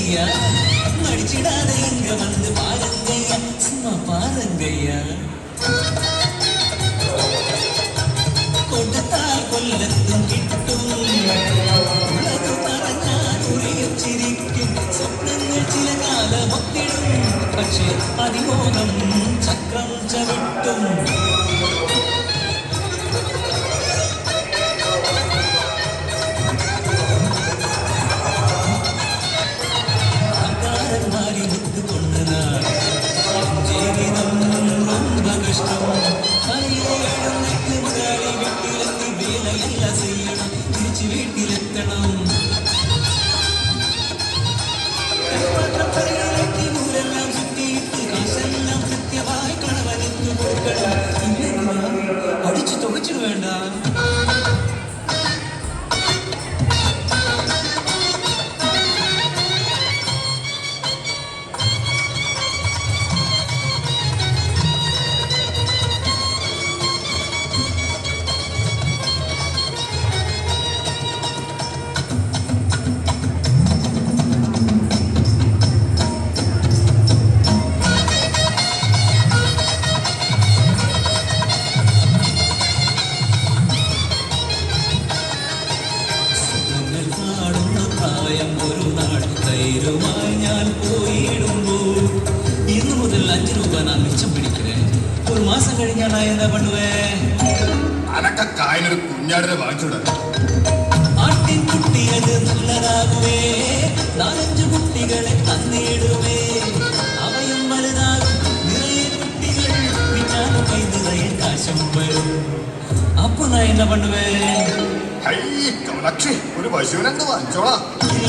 செய்யா மடிச்சிடாத இங்க வந்து பாருங்கய்யா சும்மா பாருங்கய்யா കൊടുത്താൽ കൊല്ലത്തും കിട്ടും ഉള്ളത് പറഞ്ഞാൽ ഉറിയും ചിരിക്കും സ്വപ്നങ്ങൾ ചില കാലമൊത്തിടും പക്ഷേ അതിമോഹം ചക്രം ചവിട്ടും അക്കാരന്മാരി മുത്ത് കൊണ്ടനാൾ ജീവിതം ரொம்ப കഷ്ടം വേലയെല്ലാം ചെയ്യണം തിരിച്ചു വീട്ടിലെത്തണം ൂരെല്ലാം ചുറ്റിയിട്ട് കാശെല്ലാം കൃത്യമായി കളവനക്ക് കൊടുക്കണം അടിച്ചു തുകച്ചിട്ട് വേണ്ട ഒരു നാൾ ധൈര്യമായി ഞാൻ പോയിടുമ്പോൾ ഇന്നു മുതൽ 5 രൂപ ഞാൻ മിച്ചം പിടിക്കണേ ഒരു മാസം കഴിഞ്ഞാൽ ഞാൻ എന്താ പണ്ടുവേ അനക്ക കായനൊരു കുഞ്ഞാടിനെ വാങ്ങിച്ചോടാ ആട്ടിൻ കുട്ടിയത് നല്ലതാകുവേ 4-5 കുട്ടികളെ തന്നിടുവേ അവയും വലുതാകും നിറയെ കുട്ടികൾ പിന്നാലെ കൈ നിറയെ കാശം വരും അപ്പൊ ഞാൻ എന്താ പണ്ടുവേ ഒരു പശുവിനെന്ത് വാങ്ങിച്ചോളാ